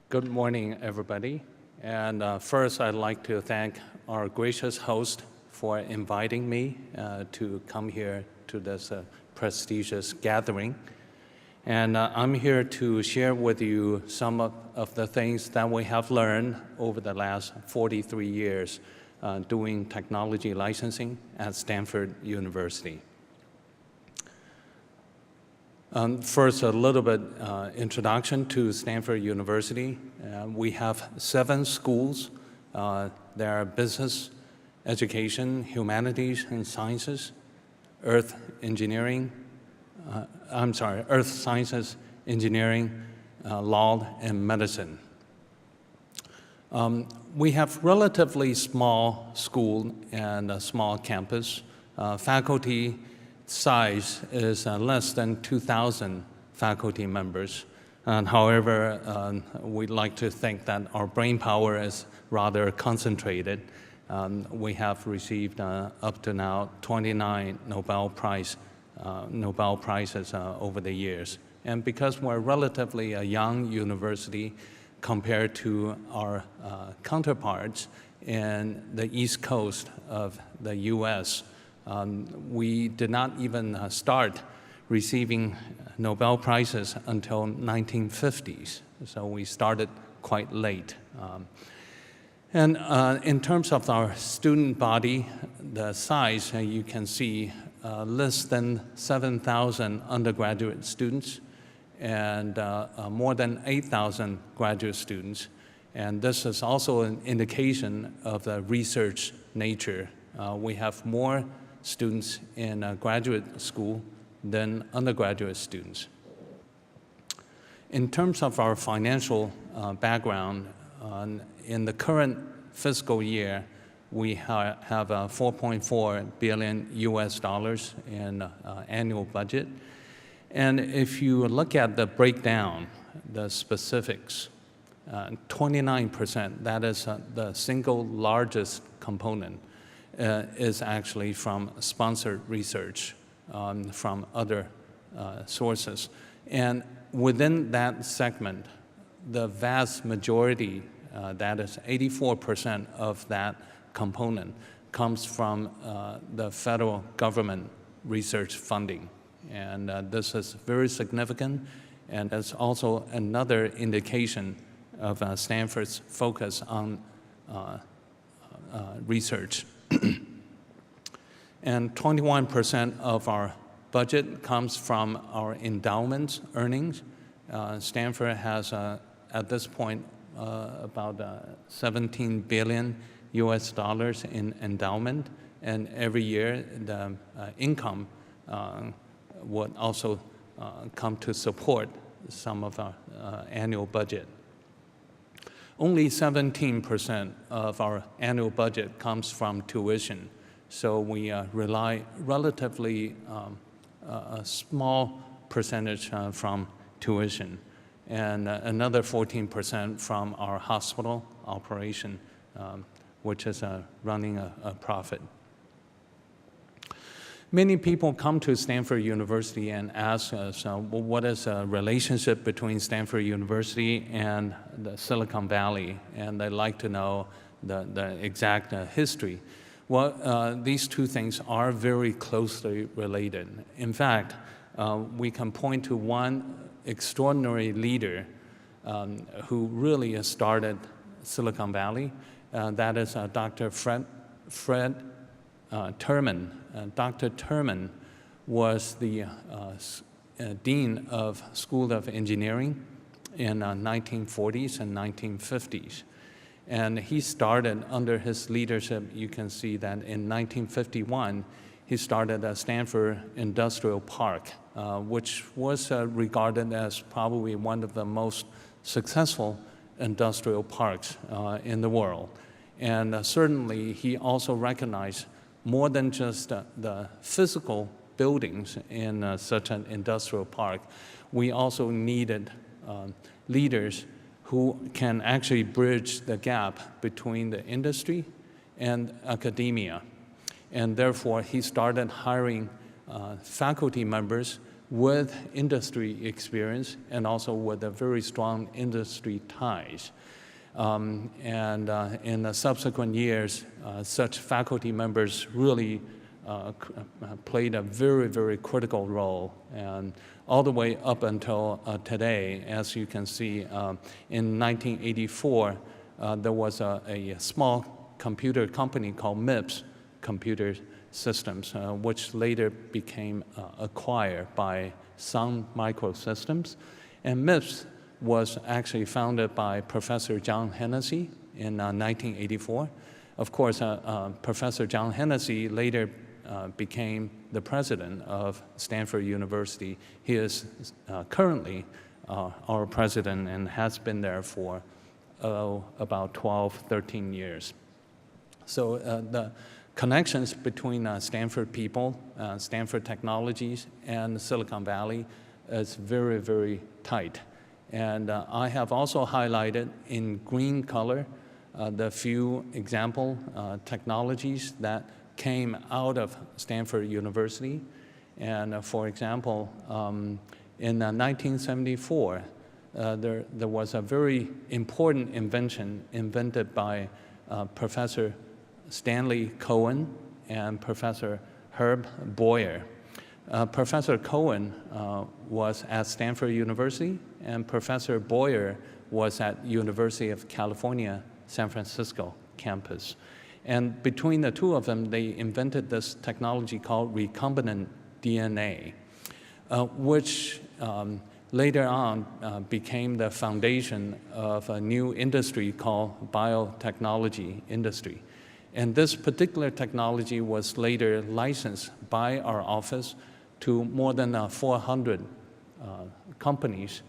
Good morning, everybody. And first, I'd like to thank our gracious host for inviting me to come here to this prestigious gathering. And I'm here to share with you some of the things that we have learned over the last 43 years doing technology licensing at Stanford University. First, a little bit introduction to Stanford University. We have 7 schools. There are business, education, humanities and sciences, earth sciences, engineering, law, and medicine. We have relatively small school and a small campus. Faculty size is less than 2,000 faculty members. However, we'd like to think that our brain power is rather concentrated. We have received up to now 29 Nobel Prizes over the years. And because we're relatively a young university compared to our counterparts in the East Coast of the US, we did not even start receiving Nobel Prizes until 1950s. So we started quite late. And in terms of our student body, the size, you can see less than 7,000 undergraduate students and more than 8,000 graduate students. And this is also an indication of the research nature. We have more students in graduate school than undergraduate students. In terms of our financial background, in the current fiscal year, we have $4.4 billion in annual budget. And if you look at the breakdown, the specifics, 29%, that is the single largest component, is actually from sponsored research from other sources. And within that segment, the vast majority, that is 84% of that component, comes from the federal government research funding. And this is very significant, and it's also another indication of Stanford's focus on research. And 21% of our budget comes from our endowment earnings. Stanford has, at this point, about $17 billion in endowment, and every year the income would also come to support some of our annual budget. Only 17% of our annual budget comes from tuition, so we rely relatively a small percentage from tuition, and another 14% from our hospital operation, which is running a profit. Many people come to Stanford University and ask us, well, what is a relationship between Stanford University and the Silicon Valley? And they'd like to know the exact history. Well, these two things are very closely related. In fact, we can point to one extraordinary leader who really started Silicon Valley. That is Dr. Fred Terman. Dr. Terman was the dean of School of Engineering in 1940s and 1950s. And he started under his leadership. You can see that in 1951, he started a Stanford Industrial Park, which was regarded as probably one of the most successful industrial parks in the world. And certainly, he also recognized more than just the physical buildings in such an industrial park. We also needed leaders who can actually bridge the gap between the industry and academia. And therefore, he started hiring faculty members with industry experience and also with a very strong industry ties. In the subsequent years, such faculty members really played a very, very critical role, and all the way up until today. As you can see, in 1984, there was a small computer company called MIPS Computer Systems, which later became acquired by Sun Microsystems. And MIPS was actually founded by Professor John Hennessy in 1984. Of course, Professor John Hennessy later became the president of Stanford University. He is currently our president and has been there for about 12, 13 years. So the connections between Stanford people, Stanford technologies, and Silicon Valley is very, very tight. And I have also highlighted in green color the few example technologies that came out of Stanford University. And for example, in 1974, there was a very important invention invented by Professor Stanley Cohen and Professor Herb Boyer. Professor Cohen was at Stanford University, and Professor Boyer was at University of California, San Francisco campus. And between the two of them, they invented this technology called recombinant DNA, which later on became the foundation of a new industry called biotechnology industry. And this particular technology was later licensed by our office to more than 400 companies